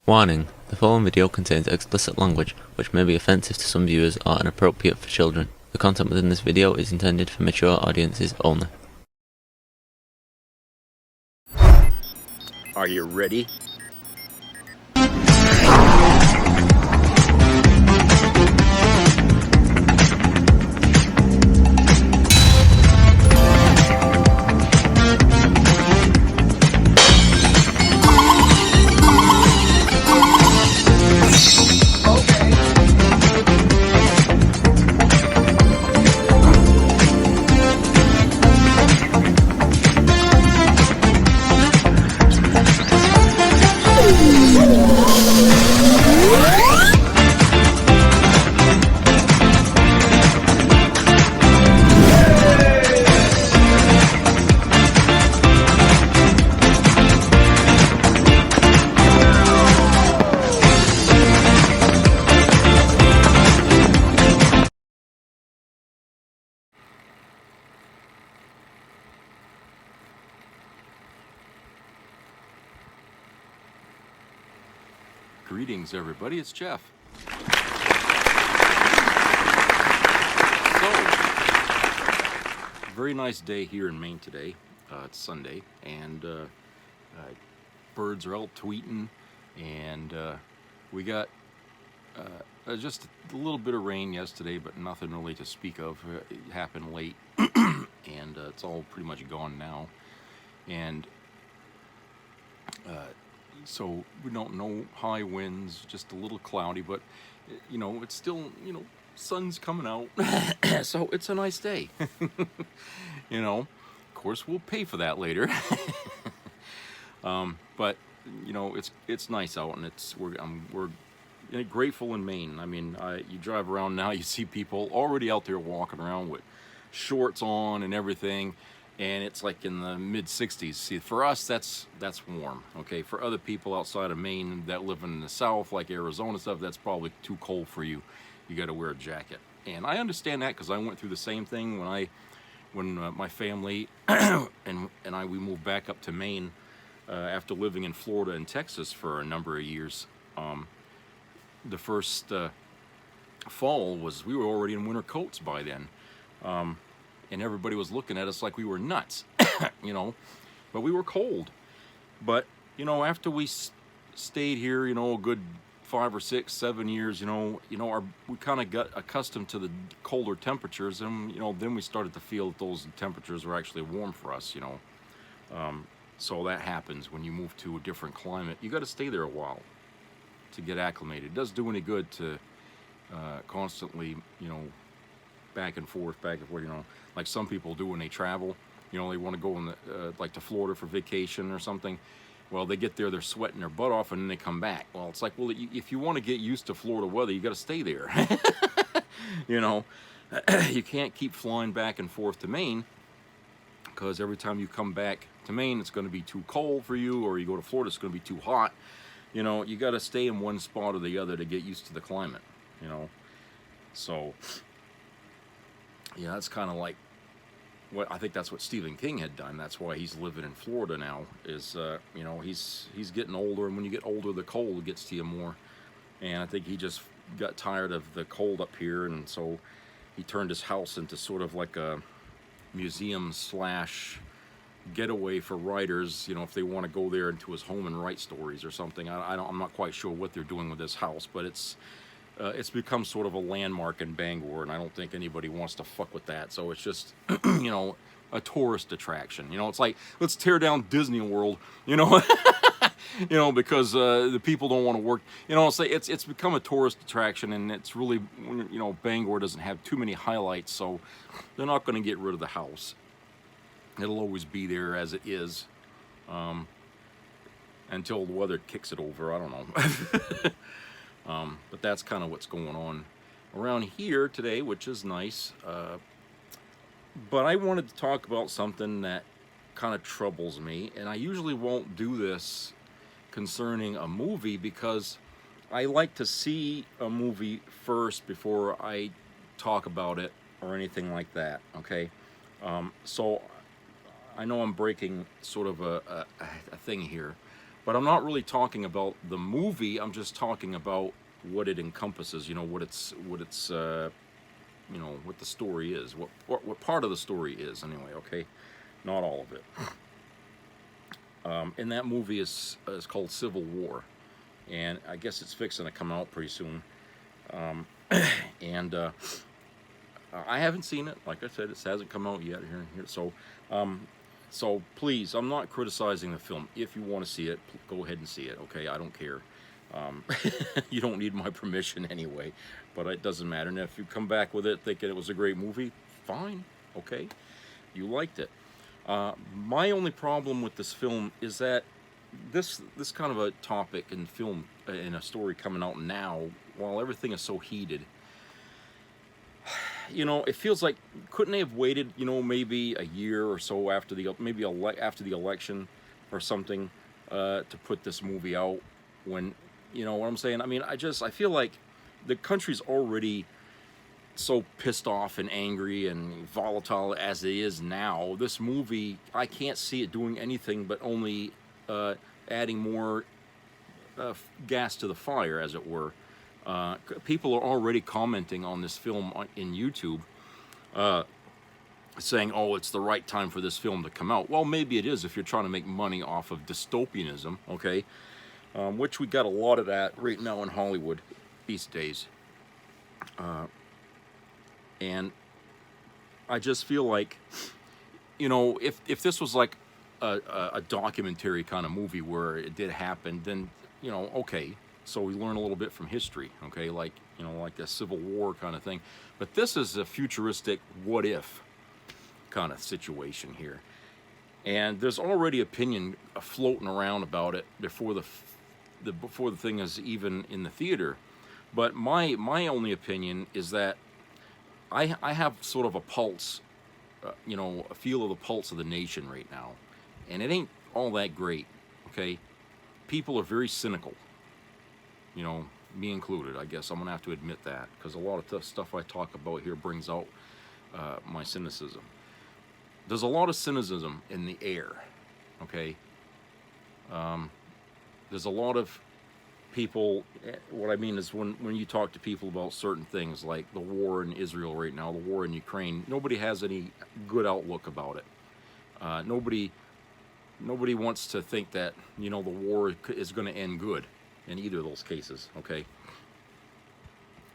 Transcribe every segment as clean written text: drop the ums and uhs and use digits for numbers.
Warning: the following video contains explicit language, which may be offensive to some viewers or inappropriate for children. The content within this video is intended for mature audiences only. Are you ready? Greetings, everybody. It's Jeff. So, very nice day here in Maine today. It's Sunday, and birds are out tweeting, and we got just a little bit of rain yesterday, but nothing really to speak of. It happened late, and it's all pretty much gone now. And so we don't know high winds, just a little cloudy, but you know, it's still, you know, sun's coming out. So it's a nice day. You know, of course we'll pay for that later. But you know, it's nice out, and we're grateful in Maine. I mean, you drive around now, you see people already out there walking around with shorts on and everything. And it's like in the mid-60s. See, for us, that's warm. Okay, for other people outside of Maine that live in the South, like Arizona stuff, that's probably too cold for you. You got to wear a jacket. And I understand that because I went through the same thing when my family and we moved back up to Maine after living in Florida and Texas for a number of years. The first fall we were already in winter coats by then. And everybody was looking at us like we were nuts, you know, but we were cold. But, you know, after we stayed here, you know, a good 5 or 6, 7 years, you know, we kind of got accustomed to the colder temperatures, and, you know, then we started to feel that those temperatures were actually warm for us, you know. So that happens when you move to a different climate. You got to stay there a while to get acclimated. It doesn't do any good to constantly, you know, back and forth, you know, like some people do when they travel. You know, they want to go in like to Florida for vacation or something. Well, they get there, they're sweating their butt off, and then they come back. Well, it's like, well, if you want to get used to Florida weather, you got to stay there. You know, you can't keep flying back and forth to Maine, because every time you come back to Maine, it's going to be too cold for you, or you go to Florida, it's going to be too hot. You know, you got to stay in one spot or the other to get used to the climate, you know. So yeah, that's kind of like I think that's what Stephen King had done. That's why he's living in Florida now. Is you know, he's getting older, and when you get older, the cold gets to you more. And I think he just got tired of the cold up here, and so he turned his house into sort of like a museum / getaway for writers. You know, if they want to go there into his home and write stories or something. I'm not quite sure what they're doing with this house, but it's become sort of a landmark in Bangor, and I don't think anybody wants to fuck with that. So it's just, you know, a tourist attraction. You know, it's like, let's tear down Disney World, you know, you know, because the people don't want to work. You know, it's become a tourist attraction, and it's really, you know, Bangor doesn't have too many highlights, so they're not going to get rid of the house. It'll always be there as it is, until the weather kicks it over. I don't know. But that's kind of what's going on around here today, which is nice. But I wanted to talk about something that kind of troubles me, and I usually won't do this concerning a movie because I like to see a movie first before I talk about it or anything like that, okay? So I know I'm breaking sort of a thing here, But I'm not really talking about the movie. I'm just talking about what it encompasses. You know, what it's you know, what the story is, what part of the story is anyway. Okay, not all of it. And that movie is called Civil War, and I guess it's fixing to come out pretty soon. And I haven't seen it. Like I said, it hasn't come out yet here. So please, I'm not criticizing the film. If you want to see it, go ahead and see it. Okay, I don't care. You don't need my permission anyway, but it doesn't matter. And if you come back with it thinking it was a great movie, fine. Okay, you liked it. My only problem with this film is that this kind of a topic in film, in a story coming out now, while everything is so heated, you know, it feels like, couldn't they have waited, you know, maybe a year or so after after the election or something, to put this movie out? When, you know what I'm saying? I mean, I feel like the country's already so pissed off and angry and volatile as it is now. This movie, I can't see it doing anything but only adding more gas to the fire, as it were. People are already commenting on this film in YouTube, saying, oh, it's the right time for this film to come out. Well, maybe it is if you're trying to make money off of dystopianism, okay? Which we got a lot of that right now in Hollywood these days. And I just feel like, you know, if this was like a documentary kind of movie where it did happen, then, you know, okay, so we learn a little bit from history, okay, like, you know, like the Civil War kind of thing. But this is a futuristic what if kind of situation here. And there's already opinion floating around about it before the thing is even in the theater. But my only opinion is that I have sort of a pulse, you know, a feel of the pulse of the nation right now. And it ain't all that great, okay? People are very cynical, you know, me included, I guess. I'm going to have to admit that, because a lot of the stuff I talk about here brings out my cynicism. There's a lot of cynicism in the air, okay? There's a lot of people, what I mean is when you talk to people about certain things, like the war in Israel right now, the war in Ukraine, nobody has any good outlook about it. Nobody wants to think that, you know, the war is going to end good in either of those cases, okay?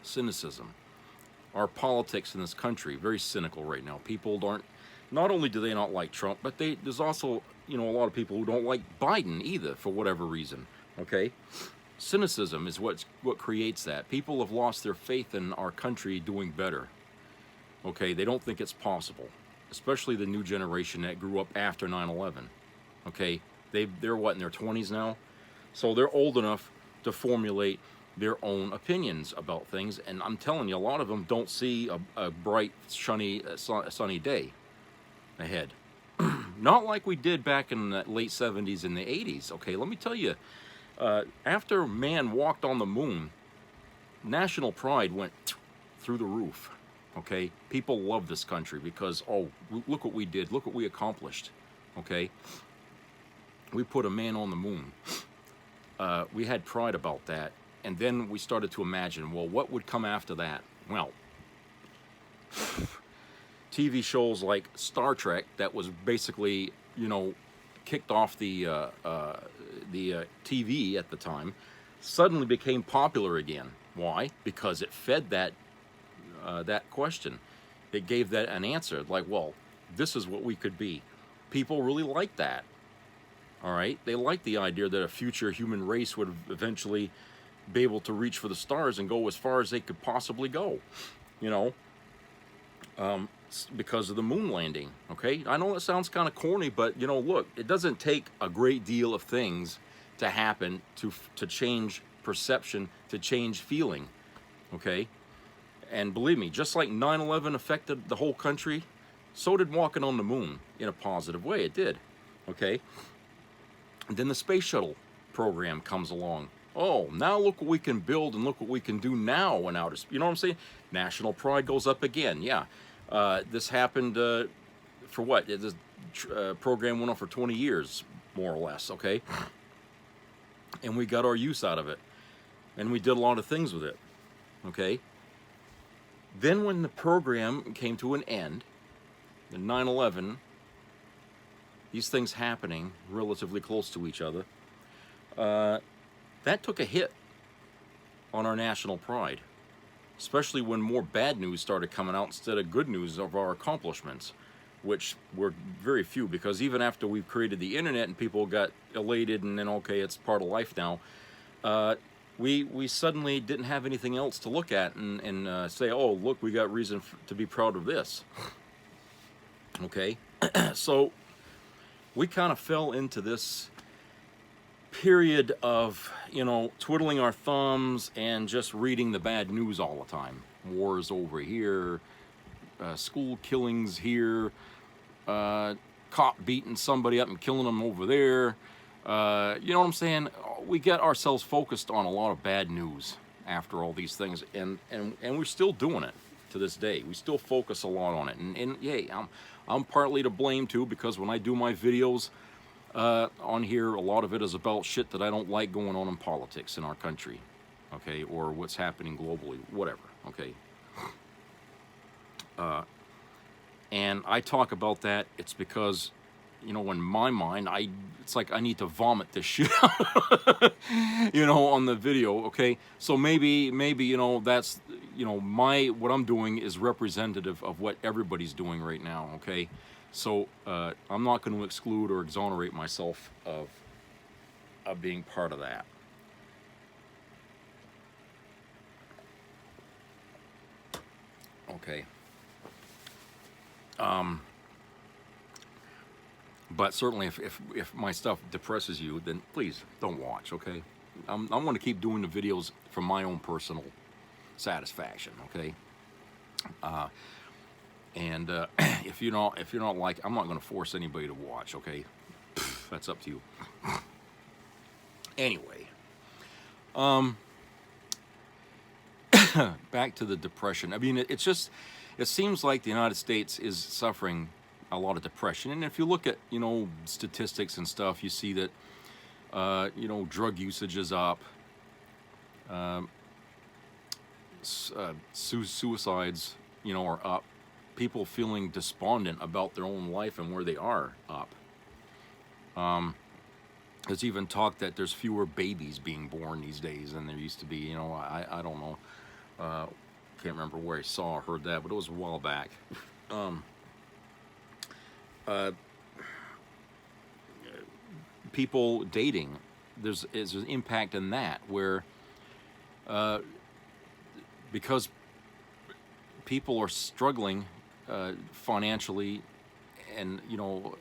Cynicism. Our politics in this country, very cynical right now. People not only do they not like Trump, but there's also, you know, a lot of people who don't like Biden either, for whatever reason, okay? Cynicism is what creates that. People have lost their faith in our country doing better, okay? They don't think it's possible, especially the new generation that grew up after 9/11, okay? They're what, in their 20s now? So they're old enough to formulate their own opinions about things, and I'm telling you, a lot of them don't see a bright, sunny day ahead. Not like we did back in the late 70s and the 80s, okay? Let me tell you, after man walked on the moon, national pride went through the roof, okay? People love this country because, oh, look what we did, look what we accomplished, okay? We put a man on the moon. We had pride about that, and then we started to imagine, well, what would come after that? Well, TV shows like Star Trek, that was basically, you know, kicked off the TV at the time, suddenly became popular again. Why? Because it fed that question. It gave that an answer, like, well, this is what we could be. People really like that. All right, they like the idea that a future human race would eventually be able to reach for the stars and go as far as they could possibly go, you know, because of the moon landing, okay? I know that sounds kind of corny, but, you know, look, it doesn't take a great deal of things to happen to change perception, to change feeling, okay? And believe me, just like 9/11 affected the whole country, so did walking on the moon in a positive way. It did, okay? And then the space shuttle program comes along. Oh, now look what we can build and look what we can do now in outer space. You know what I'm saying? National pride goes up again. Yeah, this happened for what? This program went on for 20 years, more or less. Okay. and we got our use out of it, and we did a lot of things with it, okay? Then when the program came to an end, the 9/11, these things happening relatively close to each other, that took a hit on our national pride, especially when more bad news started coming out instead of good news of our accomplishments, which were very few, because even after we've created the internet and people got elated and then, okay, it's part of life now, we suddenly didn't have anything else to look at and say, oh, look, we got reason to be proud of this. Okay, so we kind of fell into this period of, you know, twiddling our thumbs and just reading the bad news all the time. Wars over here, school killings here, cop beating somebody up and killing them over there. You know what I'm saying? We get ourselves focused on a lot of bad news after all these things, and we're still doing it to this day. We still focus a lot on it, and hey, I'm partly to blame too, because when I do my videos on here, a lot of it is about shit that I don't like going on in politics in our country, okay, or what's happening globally, whatever, okay. And I talk about that. It's because, you know, in my mind, it's like I need to vomit this shit out, you know, on the video, okay? So maybe, you know, that's, you know, what I'm doing is representative of what everybody's doing right now, okay? So I'm not going to exclude or exonerate myself of being part of that. Okay. But certainly, if my stuff depresses you, then please don't watch, okay? I want to keep doing the videos for my own personal satisfaction, okay? And if you're not like, I'm not going to force anybody to watch, okay? That's up to you. Anyway, back to the depression. I mean, it seems like the United States is suffering a lot of depression. And if you look at, you know, statistics and stuff, you see that, you know, drug usage is up, suicides, you know, are up. People feeling despondent about their own life and where they are up. There's even talk that there's fewer babies being born these days than there used to be. You know, I don't know. Can't remember where I saw or heard that, but it was a while back. People dating, there's an impact in that, where because people are struggling financially and, you know,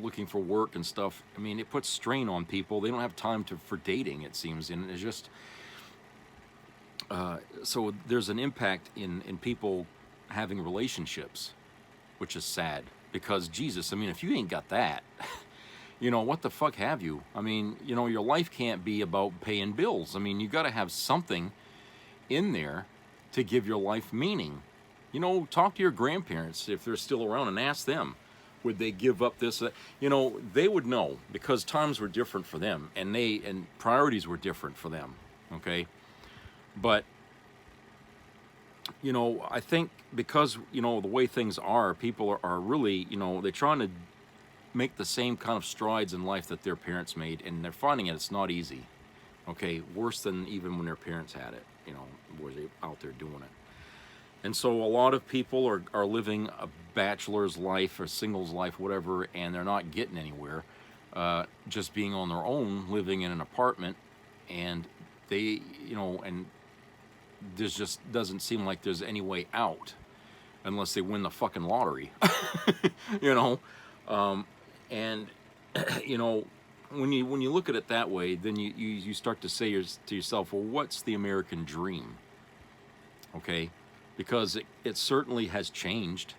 looking for work and stuff. I mean, it puts strain on people. They don't have time for dating, it seems, and it's just so there's an impact in people having relationships, which is sad, because Jesus, I mean, if you ain't got that, you know, what the fuck have you? I mean, you know, your life can't be about paying bills. I mean, you got to have something in there to give your life meaning. You know, talk to your grandparents if they're still around and ask them, would they give up this? You know, they would know, because times were different for them, and priorities were different for them, okay? But, you know, I think because, you know, the way things are, people are really, you know, they're trying to make the same kind of strides in life that their parents made, and they're finding it's not easy, okay? Worse than even when their parents had it, you know, were they out there doing it. And so a lot of people are living a bachelor's life or singles life, whatever, and they're not getting anywhere, just being on their own, living in an apartment, and they, you know, and there's just doesn't seem like there's any way out unless they win the fucking lottery, you know? And, you know, when you look at it that way, then you start to say to yourself, well, what's the American dream? Okay? Because it certainly has changed,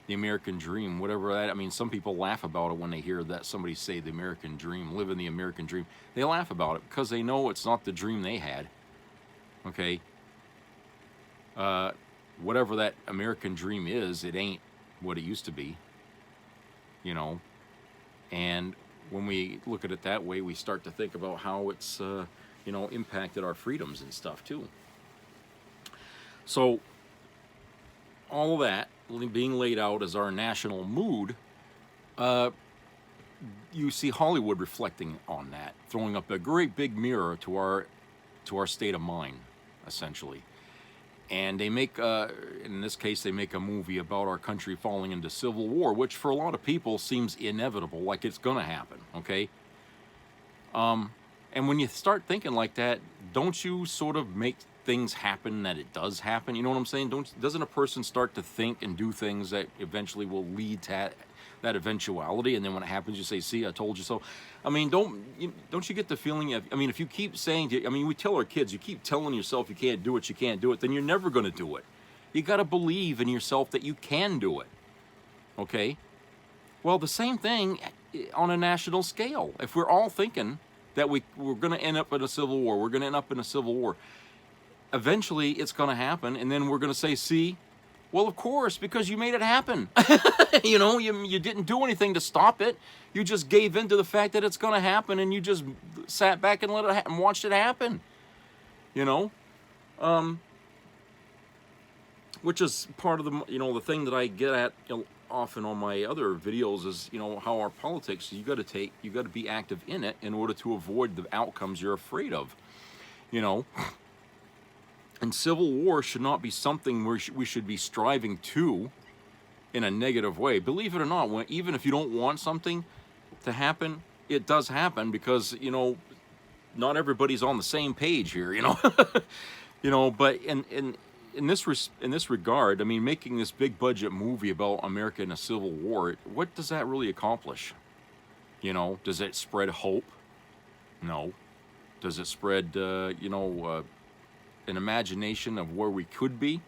the American dream, whatever that, I mean, some people laugh about it when they hear that somebody say the American dream, living the American dream. They laugh about it because they know it's not the dream they had, okay? Whatever that American dream is, it ain't what it used to be, you know? And when we look at it that way, we start to think about how it's, you know, impacted our freedoms and stuff too. So all of that being laid out as our national mood, you see Hollywood reflecting on that, throwing up a great big mirror to our state of mind, essentially. And they make, in this case, they make a movie about our country falling into civil war, which for a lot of people seems inevitable, like it's gonna happen, okay? And when you start thinking like that, don't you sort of make things happen that it does happen? You know what I'm saying? Doesn't a person start to think and do things that eventually will lead to that eventuality, and then when it happens, you say, "See, I told you so." I mean, don't you get the feeling of, I mean, if you keep saying, I mean, we tell our kids, you keep telling yourself you can't do it, then you're never going to do it. You got to believe in yourself that you can do it. Okay? Well, the same thing on a national scale. If we're all thinking that we're going to end up in a civil war, eventually it's going to happen, and then we're going to say, "See, well, of course, because you made it happen." You know, you didn't do anything to stop it. You just gave in to the fact that it's going to happen, and you just sat back and let it and watched it happen. You know, which is part of the, you know, the thing that I get at, you know, often on my other videos is, you know, how our politics, you got to be active in it in order to avoid the outcomes you're afraid of. You know. And civil war should not be something we should be striving to in a negative way. Believe it or not, even if you don't want something to happen, it does happen, because, you know, not everybody's on the same page here, you know. You know, but in this regard, I mean, making this big budget movie about America in a civil war, what does that really accomplish? You know, does it spread hope? No. Does it spread, you know, an imagination of where we could be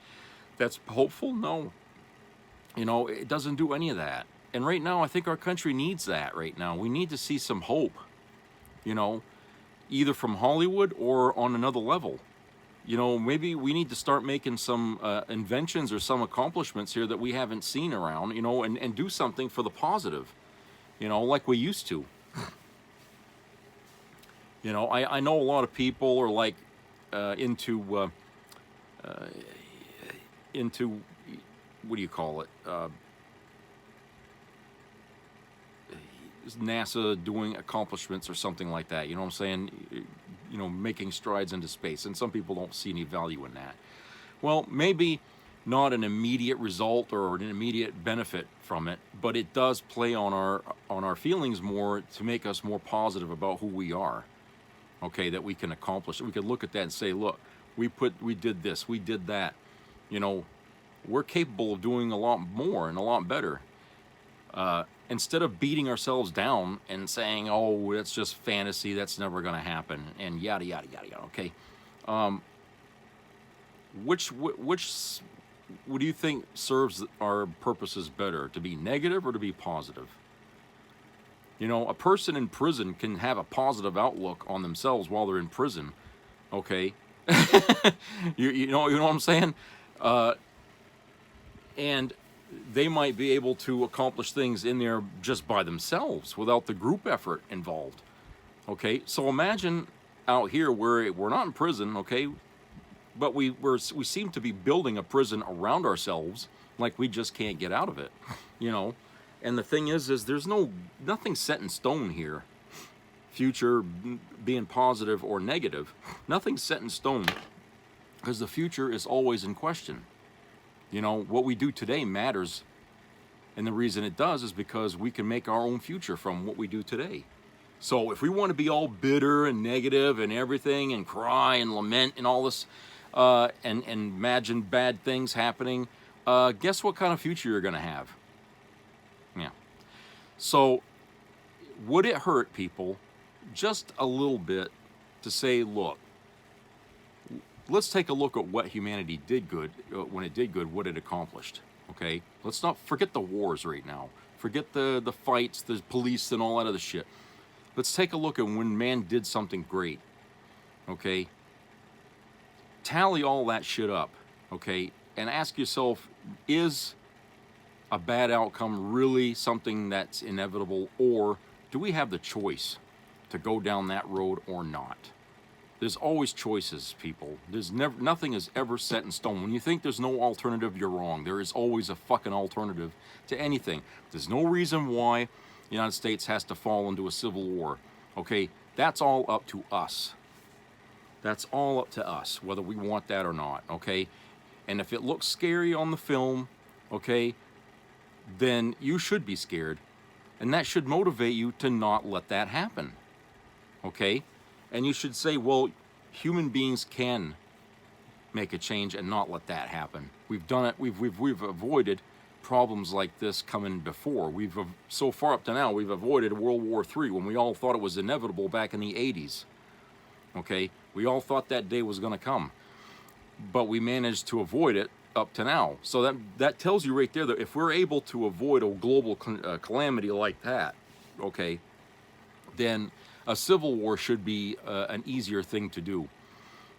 that's hopeful? No. You know, it doesn't do any of that. And right now, I think our country needs that right now. We need to see some hope, you know, either from Hollywood or on another level. You know, maybe we need to start making some inventions or some accomplishments here that we haven't seen around, you know, and do something for the positive, you know, like we used to. You know, I know a lot of people are like, into what do you call it? NASA doing accomplishments or something like that. You know what I'm saying? You know, making strides into space, and some people don't see any value in that. Well, maybe not an immediate result or an immediate benefit from it, but it does play on our feelings more to make us more positive about who we are. Okay, that we can accomplish. We could look at that and say, look, we did this, we did that. You know, we're capable of doing a lot more and a lot better. Instead of beating ourselves down and saying, oh, that's just fantasy, that's never going to happen, and yada, yada, yada, yada, okay? Which what do you think serves our purposes better, to be negative or to be positive? You know, a person in prison can have a positive outlook on themselves while they're in prison, okay? you know what I'm saying? And they might be able to accomplish things in there just by themselves without the group effort involved, okay? So imagine out here where we're not in prison, okay? But we seem to be building a prison around ourselves, like we just can't get out of it, you know? And the thing is there's nothing set in stone here. Future being positive or negative, nothing's set in stone, because the future is always in question. You know, what we do today matters, and the reason it does is because we can make our own future from what we do today. So if we want to be all bitter and negative and everything and cry and lament and all this, and imagine bad things happening, guess what kind of future you're going to have? Yeah. So would it hurt people just a little bit to say, look, let's take a look at what humanity did good, when it did good, what it accomplished, okay? Let's not forget the wars right now. Forget the fights, the police, and all that other shit. Let's take a look at when man did something great, okay? Tally all that shit up, okay? And ask yourself, is a bad outcome really something that's inevitable, or do we have the choice to go down that road or not? There's always choices, people. Nothing is ever set in stone. When you think there's no alternative, you're wrong. There is always a fucking alternative to anything. There's no reason why the United States has to fall into a civil war. Okay, that's all up to us. That's all up to us, whether we want that or not, okay? And if it looks scary on the film, okay, then you should be scared. And that should motivate you to not let that happen, okay? And you should say, well, human beings can make a change and not let that happen. We've done it. We've avoided problems like this coming before. So far up to now, we've avoided World War III when we all thought it was inevitable back in the 80s. Okay, we all thought that day was going to come, but we managed to avoid it up to now. So that tells you right there that if we're able to avoid a global calamity like that, okay, then a civil war should be an easier thing to do,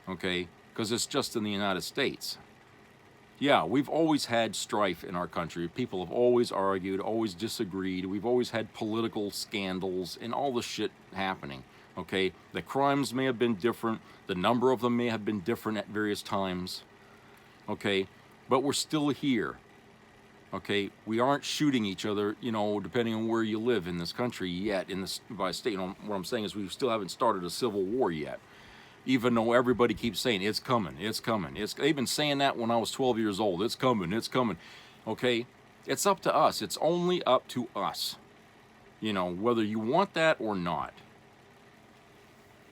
okay, because it's just in the United States. Yeah, we've always had strife in our country. People have always argued, always disagreed. We've always had political scandals and all this shit happening, okay? The crimes may have been different. The number of them may have been different at various times, okay? But we're still here, okay? We aren't shooting each other, you know, depending on where you live in this country yet, by state. You know, what I'm saying is we still haven't started a civil war yet, even though everybody keeps saying, it's coming, it's coming. They've been saying that when I was 12 years old. It's coming, okay? It's up to us. It's only up to us, you know, whether you want that or not.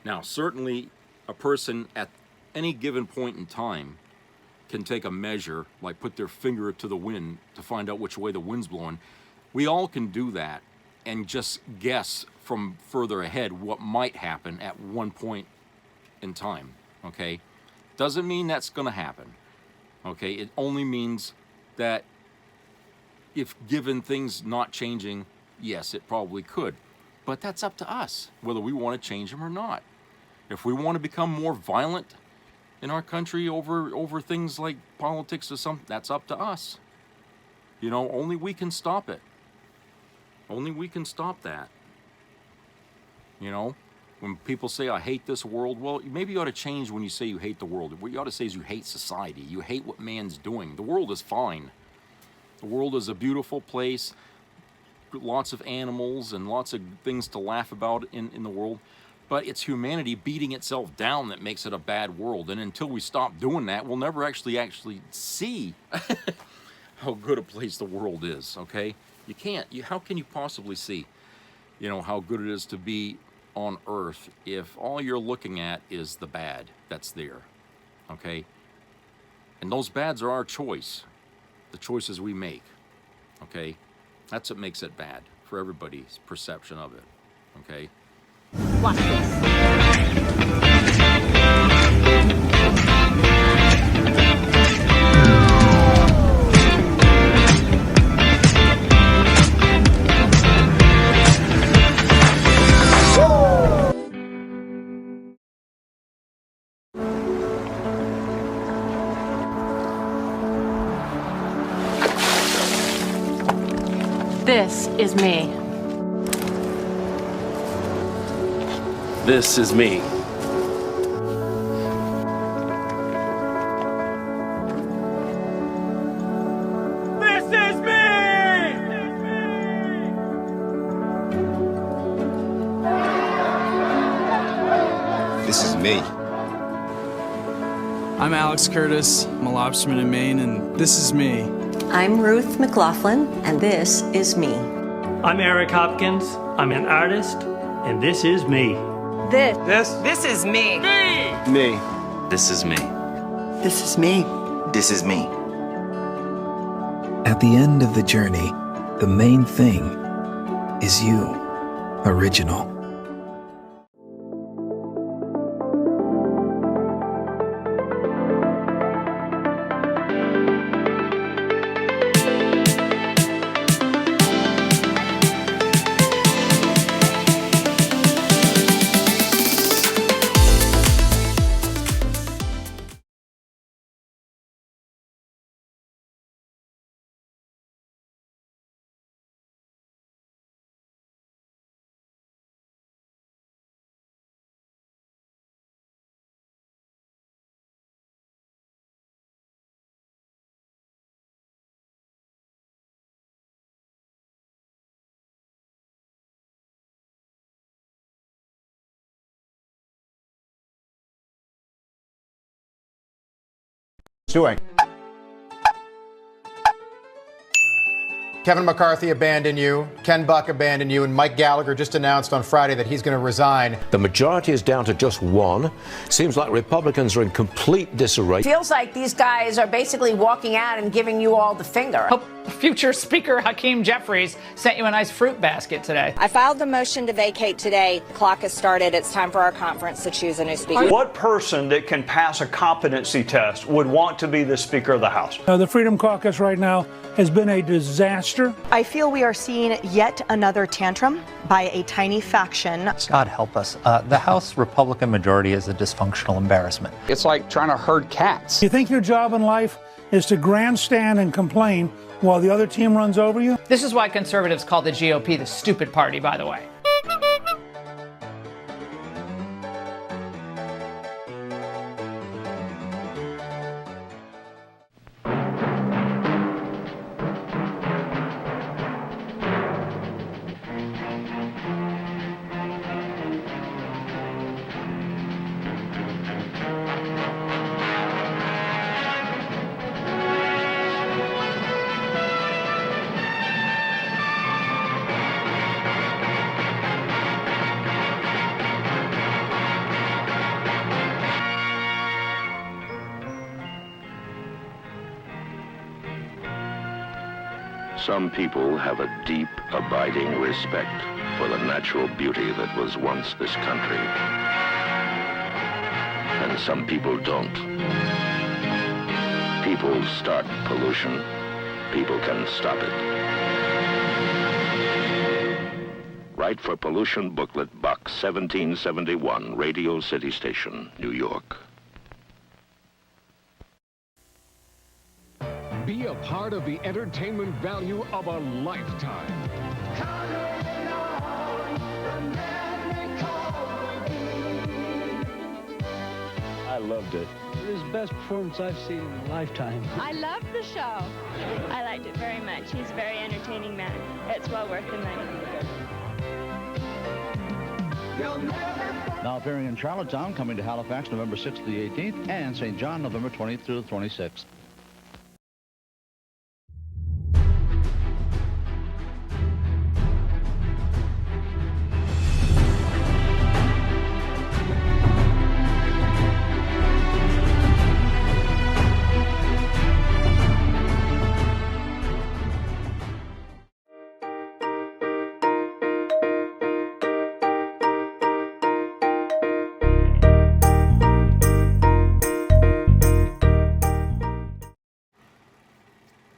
Now, certainly a person at any given point in time can take a measure, like put their finger to the wind to find out which way the wind's blowing. We all can do that and just guess from further ahead what might happen at one point in time, okay? Doesn't mean that's gonna happen, okay? It only means that if given things not changing, yes, it probably could. But that's up to us, whether we wanna change them or not. If we wanna become more violent in our country over things like politics or something, that's up to us. You know, only we can stop it. Only we can stop that. You know, when people say, I hate this world, well, maybe you ought to change when you say you hate the world. What you ought to say is you hate society. You hate what man's doing. The world is fine. The world is a beautiful place, lots of animals and lots of things to laugh about in the world. But it's humanity beating itself down that makes it a bad world. And until we stop doing that, we'll never actually see how good a place the world is, okay? You can't. How can you possibly see, you know, how good it is to be on Earth if all you're looking at is the bad that's there, okay? And those bads are our choice, the choices we make, okay? That's what makes it bad for everybody's perception of it, okay? Watch this. This is me. This is me. This is me! This is me. I'm Alex Curtis. I'm a lobsterman in Maine, and this is me. I'm Ruth McLaughlin, and this is me. I'm Eric Hopkins. I'm an artist, and this is me. This is me. Me. This is me. This is me. This is me. At the end of the journey, the main thing is you, original. doing. Kevin McCarthy abandoned you, Ken Buck abandoned you, and Mike Gallagher just announced on Friday that he's going to resign. The majority is down to just one. Seems like Republicans are in complete disarray. Feels like these guys are basically walking out and giving you all the finger. Hope future Speaker Hakeem Jeffries sent you a nice fruit basket today. I filed the motion to vacate today. The clock has started. It's time for our conference to choose a new speaker. What person that can pass a competency test would want to be the Speaker of the House? The Freedom Caucus right now has been a disaster. I feel we are seeing yet another tantrum by a tiny faction. God help us. The House Republican majority is a dysfunctional embarrassment. It's like trying to herd cats. You think your job in life is to grandstand and complain while the other team runs over you? This is why conservatives call the GOP the stupid party, by the way. Some people have a deep, abiding respect for the natural beauty that was once this country. And some people don't. People start pollution. People can stop it. Write for Pollution Booklet, Box 1771, Radio City Station, New York. Be a part of the entertainment value of a lifetime. I loved it. It was the best performance I've seen in a lifetime. I loved the show. I liked it very much. He's a very entertaining man. It's well worth the money. Now appearing in Charlottetown, coming to Halifax November 6th to the 18th, and St. John November 20th through the 26th.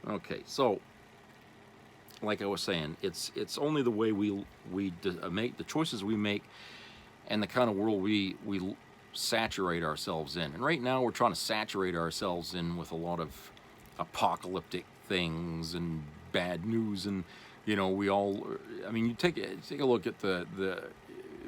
Okay, so like I was saying, it's only the way we make the choices we make, and the kind of world we saturate ourselves in. And right now, we're trying to saturate ourselves in with a lot of apocalyptic things and bad news, and you know, we all. I mean, you take a look at the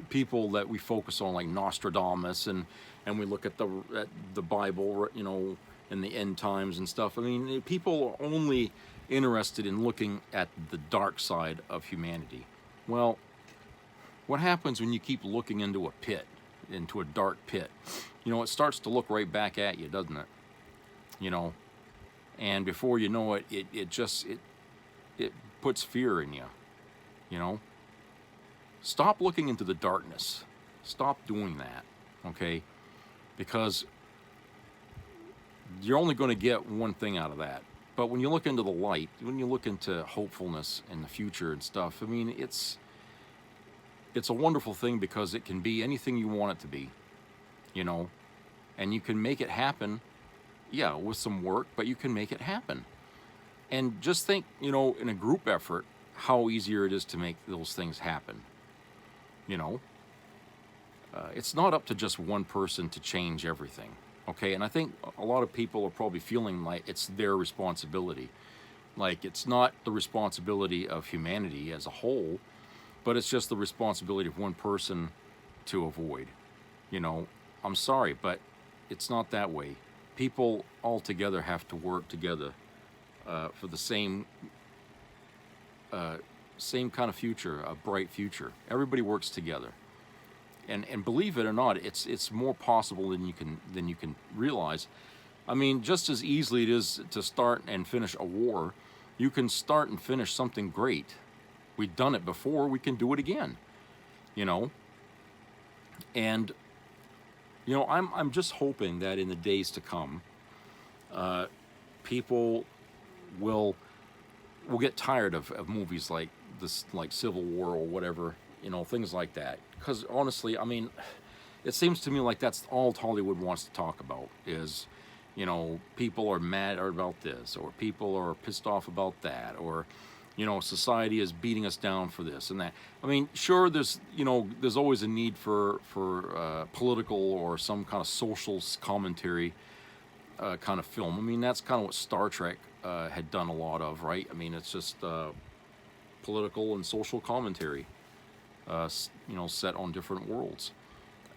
people that we focus on, like Nostradamus, and we look at the Bible, you know, and the end times and stuff. I mean, people are only interested in looking at the dark side of humanity. Well, what happens when you keep looking into a pit, into a dark pit? You know, it starts to look right back at you, doesn't it? You know, and before you know it, it puts fear in you. You know, stop looking into the darkness. Stop doing that, okay? Because you're only going to get one thing out of that. But when you look into the light, when you look into hopefulness in the future and stuff, I mean, it's a wonderful thing, because it can be anything you want it to be, you know, and you can make it happen, yeah, with some work, but you can make it happen. And just think, you know, in a group effort, how easier it is to make those things happen, you know. It's not up to just one person to change everything. Okay, and I think a lot of people are probably feeling like it's their responsibility. Like, it's not the responsibility of humanity as a whole, but it's just the responsibility of one person to avoid. You know, I'm sorry, but it's not that way. People all together have to work together for the same kind of future, a bright future. Everybody works together. And believe it or not, it's more possible than you can realize. I mean, just as easily it is to start and finish a war, you can start and finish something great. We've done it before, we can do it again, you know? And, you know, I'm just hoping that in the days to come, people will get tired of movies like this, like Civil War or whatever, you know, things like that. Because honestly, I mean, it seems to me like that's all Hollywood wants to talk about is, you know, people are mad about this, or people are pissed off about that, or, you know, society is beating us down for this and that. I mean, sure, there's, you know, there's always a need for political or some kind of social commentary kind of film. I mean, that's kind of what Star Trek had done a lot of, right? I mean, it's just political and social commentary, you know, set on different worlds.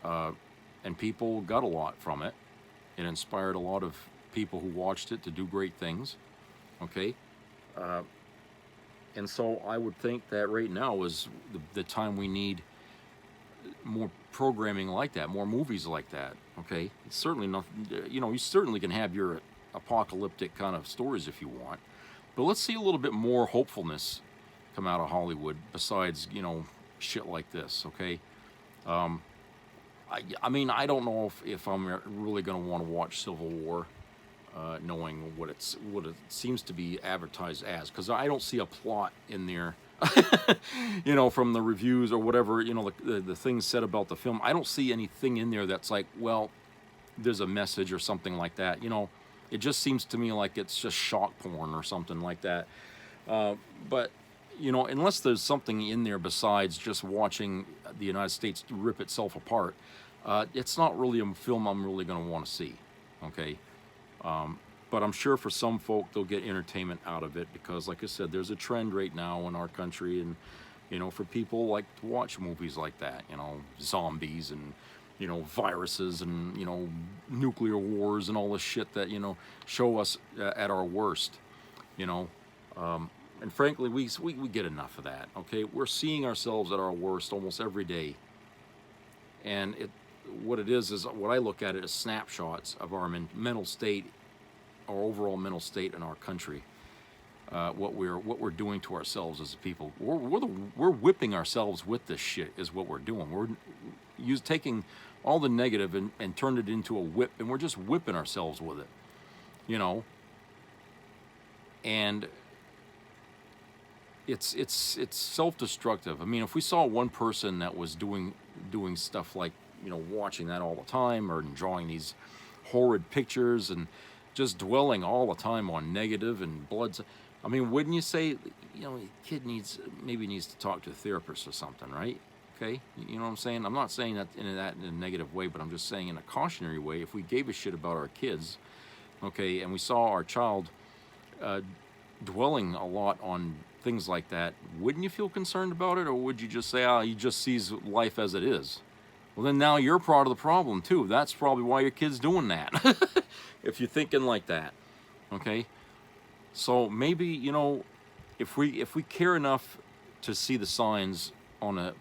And people got a lot from it. It inspired a lot of people who watched it to do great things, okay? And so I would think that right now is the time we need more programming like that, more movies like that, okay? It's certainly not, you know, you certainly can have your apocalyptic kind of stories if you want, but let's see a little bit more hopefulness come out of Hollywood besides, you know, shit like this, okay? I mean, I don't know if I'm really going to want to watch Civil War, knowing what it seems to be advertised as, because I don't see a plot in there, you know, from the reviews or whatever, you know, the things said about the film. I don't see anything in there that's like, well, there's a message or something like that, you know. It just seems to me like it's just shock porn or something like that. But, you know, unless there's something in there besides just watching the United States rip itself apart, it's not really a film I'm really going to want to see, okay? But I'm sure for some folk they'll get entertainment out of it because, like I said, there's a trend right now in our country, and, you know, for people like to watch movies like that, you know, zombies and, you know, viruses and, you know, nuclear wars and all this shit that, you know, show us at our worst, you know. And frankly, we get enough of that, okay? We're seeing ourselves at our worst almost every day. And what it is what I look at it as snapshots of our mental state, our overall mental state in our country. What we're doing to ourselves as a people. We're whipping ourselves with this shit is what we're doing. We're taking all the negative and turn it into a whip, and we're just whipping ourselves with it, you know. And it's self-destructive. I mean, if we saw one person that was doing stuff like, you know, watching that all the time or enjoying these horrid pictures and just dwelling all the time on negative and blood, I mean, wouldn't you say, you know, a kid needs to talk to a therapist or something, right? Okay, you know what I'm saying? I'm not saying that in a negative way, but I'm just saying in a cautionary way. If we gave a shit about our kids, okay, and we saw our child dwelling a lot on things like that, wouldn't you feel concerned about it, or would you just say, he just sees life as it is? Well, then now you're part of the problem too. That's probably why your kid's doing that. If you're thinking like that, okay? So maybe, you know, if we care enough to see the signs on a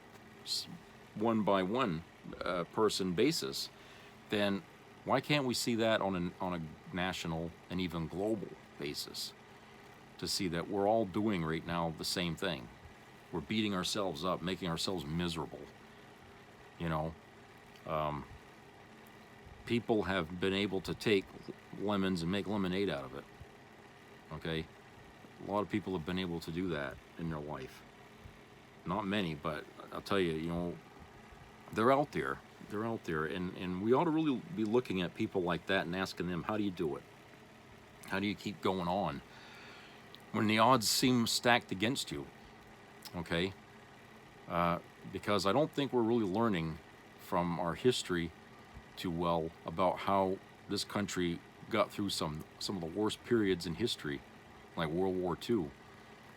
one by one person basis, then why can't we see that on a national and even global basis? To see that we're all doing right now the same thing. We're beating ourselves up, making ourselves miserable. You know, people have been able to take lemons and make lemonade out of it. Okay, a lot of people have been able to do that in their life. Not many, but I'll tell you, you know, they're out there. They're out there, and we ought to really be looking at people like that and asking them, how do you do it? How do you keep going on when the odds seem stacked against you? Okay, because I don't think we're really learning from our history too well about how this country got through some of the worst periods in history, like World War II.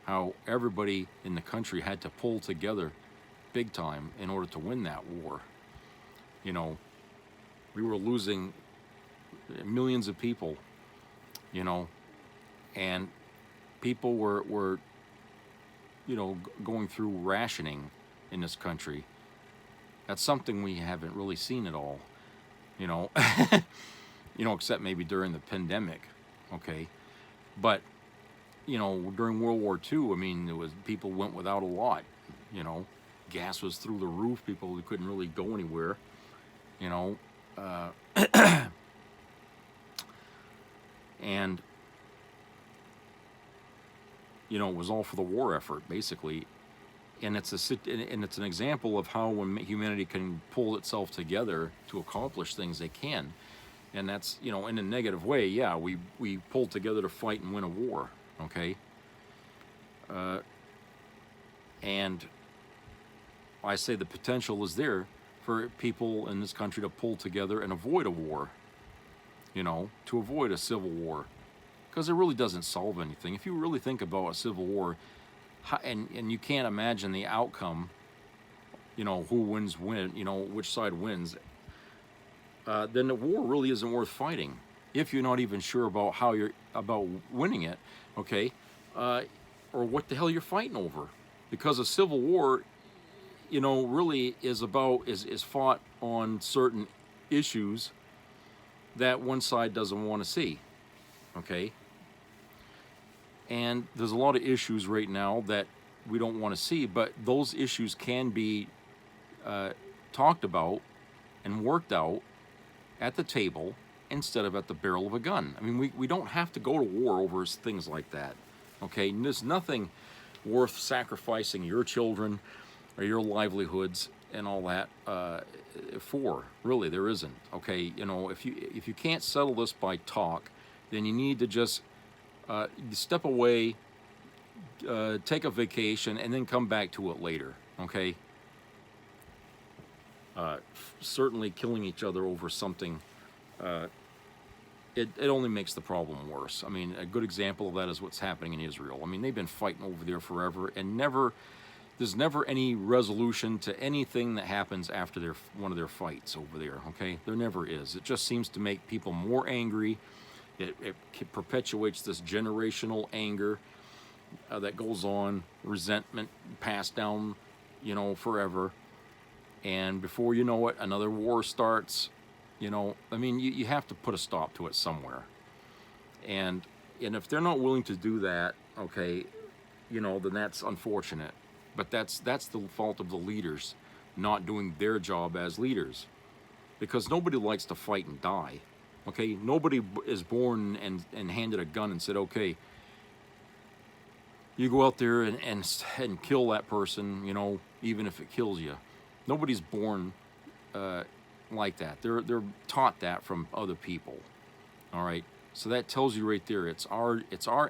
How everybody in the country had to pull together big time in order to win that war. You know, we were losing millions of people, you know, and people were you know, going through rationing in this country. That's something we haven't really seen at all, you know. you know, except maybe during the pandemic, okay? But, you know, during World War II, I mean, people went without a lot, you know. Gas was through the roof. People couldn't really go anywhere, you know. And, you know, it was all for the war effort, basically. And it's an example of how when humanity can pull itself together to accomplish things they can. And that's, you know, in a negative way, yeah, we pulled together to fight and win a war, okay? And I say the potential is there for people in this country to pull together and avoid a war, you know, to avoid a civil war. Because it really doesn't solve anything. If you really think about a civil war, and you can't imagine the outcome, you know, who wins, you know, which side wins, then the war really isn't worth fighting. If you're not even sure about how about winning it, okay, or what the hell you're fighting over. Because a civil war, you know, really is fought on certain issues that one side doesn't want to see, okay? And there's a lot of issues right now that we don't want to see, but those issues can be talked about and worked out at the table instead of at the barrel of a gun. I mean, we don't have to go to war over things like that, okay? And there's nothing worth sacrificing your children or your livelihoods and all that for. Really, there isn't, okay? You know, if you can't settle this by talk, then you need to just step away, take a vacation, and then come back to it later, okay? Certainly killing each other over something, it only makes the problem worse. I mean, a good example of that is what's happening in Israel. I mean, they've been fighting over there forever, and there's never any resolution to anything that happens after one of their fights over there, okay? There never is. It just seems to make people more angry. It perpetuates this generational anger that goes on, resentment passed down, you know, forever. And before you know it, another war starts, you know. I mean, you have to put a stop to it somewhere. And if they're not willing to do that, okay, you know, then that's unfortunate. But that's the fault of the leaders not doing their job as leaders. Because nobody likes to fight and die. Okay, nobody is born and handed a gun and said, okay, you go out there and kill that person, you know, even if it kills you. Nobody's born like that. They're taught that from other people. All right, so that tells you right there, it's our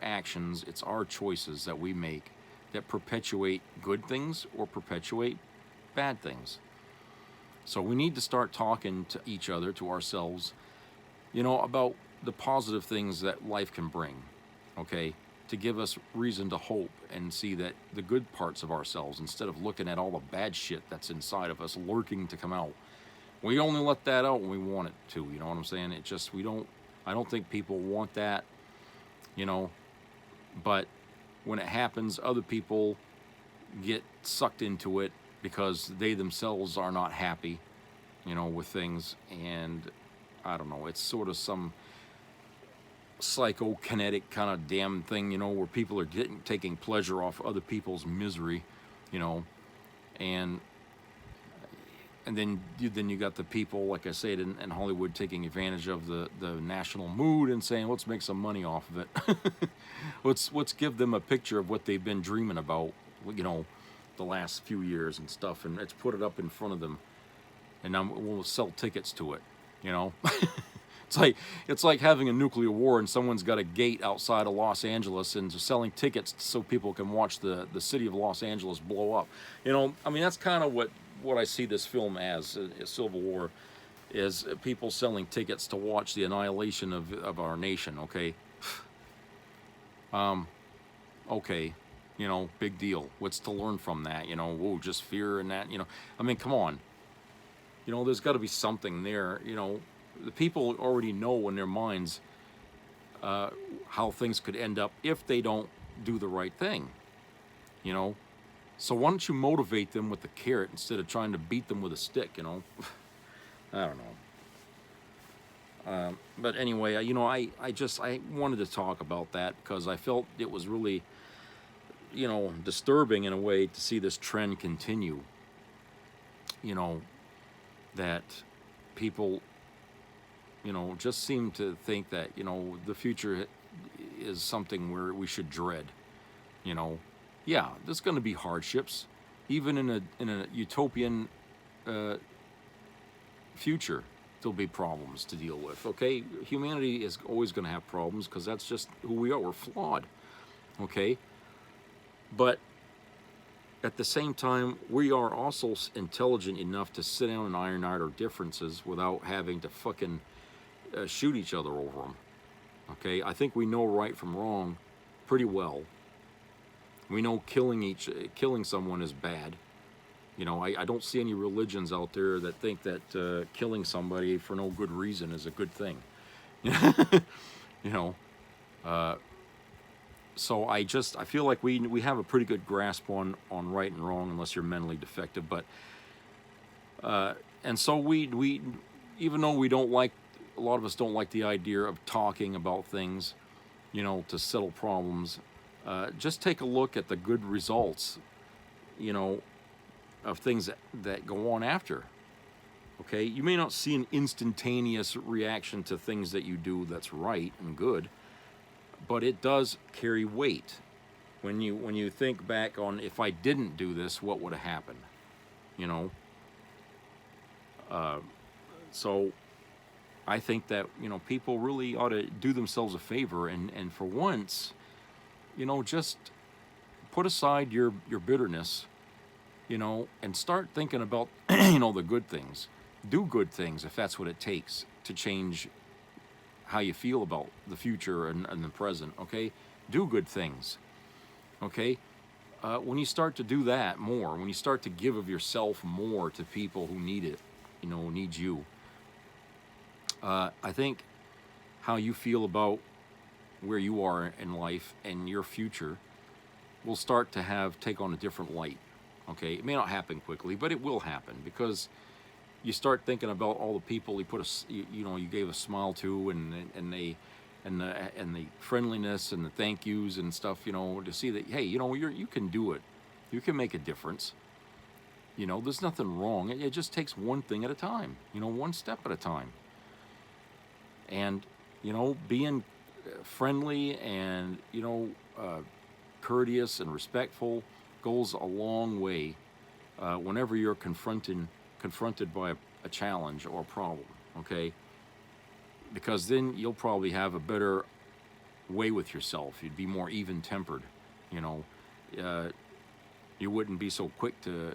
actions, it's our choices that we make that perpetuate good things or perpetuate bad things. So we need to start talking to each other, to ourselves, you know, about the positive things that life can bring, okay, to give us reason to hope and see that the good parts of ourselves instead of looking at all the bad shit that's inside of us lurking to come out. We only let that out when we want it to, you know what I'm saying? It just, I don't think people want that, you know, but when it happens, other people get sucked into it because they themselves are not happy, you know, with things. And I don't know, it's sort of some psychokinetic kind of damn thing, you know, where people are taking pleasure off other people's misery, you know, and then you got the people, like I said, in Hollywood taking advantage of the national mood and saying, let's make some money off of it. let's give them a picture of what they've been dreaming about, you know, the last few years and stuff, and let's put it up in front of them, and we'll sell tickets to it, you know. It's like having a nuclear war and someone's got a gate outside of Los Angeles and selling tickets so people can watch the city of Los Angeles blow up. You know, I mean, that's kind of what I see this film as, a Civil War, is people selling tickets to watch the annihilation of our nation, okay? Okay, you know, big deal. What's to learn from that, you know? Whoa, just fear and that, you know? I mean, come on. You know, there's got to be something there, you know? The people already know in their minds how things could end up if they don't do the right thing, you know? So why don't you motivate them with the carrot instead of trying to beat them with a stick, you know? I don't But anyway, you know, I wanted to talk about that because I felt it was really, you know, disturbing in a way to see this trend continue. You know, that people, you know, just seem to think that, you know, the future is something where we should dread. You know, yeah, there's going to be hardships, even in a utopian future. There'll be problems to deal with. Okay, humanity is always going to have problems because that's just who we are. We're flawed. Okay, but at the same time, we are also intelligent enough to sit down and iron out our differences without having to fucking shoot each other over them. Okay, I think we know right from wrong pretty well. We know killing someone is bad. You know, I don't see any religions out there that think that killing somebody for no good reason is a good thing. You know, so I feel like we have a pretty good grasp on right and wrong, unless you're mentally defective. But and so we even though we don't like, a lot of us don't like the idea of talking about things, you know, to settle problems. Just take a look at the good results, you know, of things that go on after. Okay, you may not see an instantaneous reaction to things that you do that's right and good, but it does carry weight. When you think back on, if I didn't do this, what would have happened? You know. So I think that, you know, people really ought to do themselves a favor and for once, you know, just put aside your bitterness, you know, and start thinking about, you know, the good things. Do good things if that's what it takes to change how you feel about the future and the present, okay? Do good things, okay? When you start to do that more, when you start to give of yourself more to people who need it, you know, need you, I think how you feel about where you are in life and your future will start to take on a different light, okay? It may not happen quickly, but it will happen because you start thinking about all the people you gave a smile to and the friendliness and the thank yous and stuff, you know, to see that, hey, you know, you can do it. You can make a difference. You know, there's nothing wrong. It just takes one thing at a time, you know, one step at a time. And, you know, being friendly and, you know, courteous and respectful goes a long way whenever you're confronted by a challenge or a problem, okay? Because then you'll probably have a better way with yourself. You'd be more even-tempered, you know. You wouldn't be so quick to,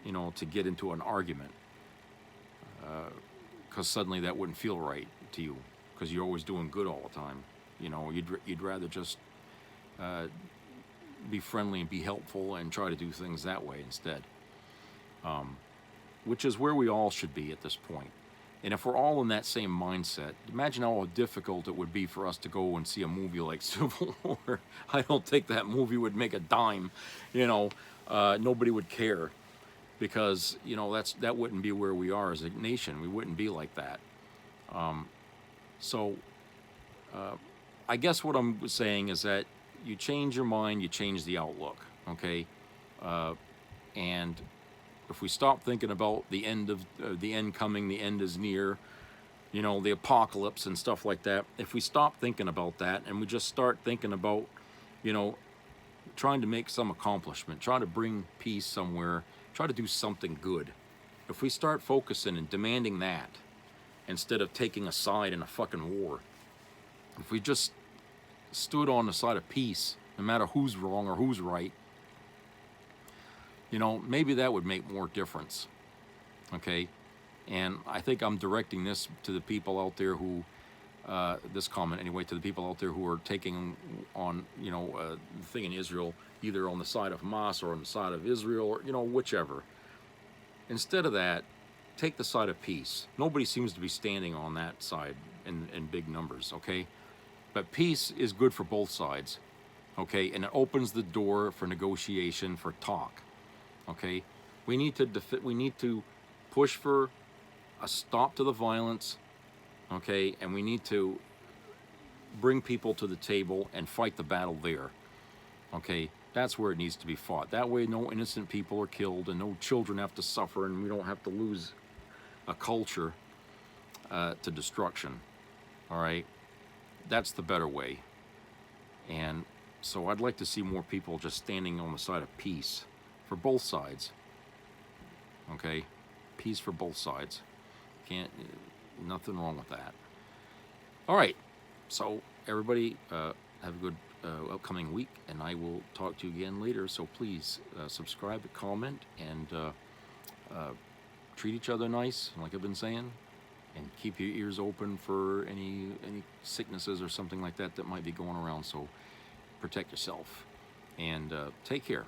you know, to get into an argument because suddenly that wouldn't feel right to you because you're always doing good all the time. You know, you'd rather just be friendly and be helpful and try to do things that way instead. Which is where we all should be at this point. And if we're all in that same mindset, imagine how difficult it would be for us to go and see a movie like Civil War. I don't think that movie would make a dime, you know. Nobody would care because, you know, that wouldn't be where we are as a nation. We wouldn't be like that. So I guess what I'm saying is that you change your mind, you change the outlook, okay? And if we stop thinking about the end coming, the end is near, you know, the apocalypse and stuff like that, if we stop thinking about that and we just start thinking about, you know, trying to make some accomplishment, try to bring peace somewhere, try to do something good. If we start focusing and demanding that instead of taking a side in a fucking war, if we just stood on the side of peace, no matter who's wrong or who's right, you know, maybe that would make more difference, okay? And I think I'm directing this to the people out there who, this comment anyway, to the people out there who are taking on, you know, the thing in Israel, either on the side of Hamas or on the side of Israel, or, you know, whichever. Instead of that, take the side of peace. Nobody seems to be standing on that side in big numbers, okay? But peace is good for both sides, okay? And it opens the door for negotiation, for talk. Okay, we need to push for a stop to the violence okay? And we need to bring people to the table and fight the battle there, okay? That's where it needs to be fought. That way no innocent people are killed and no children have to suffer, and we don't have to lose a culture to destruction, all right? That's the better way. And so I'd like to see more people just standing on the side of peace for both sides, okay? Peace for both sides. Nothing wrong with that. All right, so everybody have a good upcoming week, and I will talk to you again later. So please subscribe, comment, and treat each other nice, like I've been saying, and keep your ears open for any sicknesses or something like that that might be going around. So protect yourself, and take care.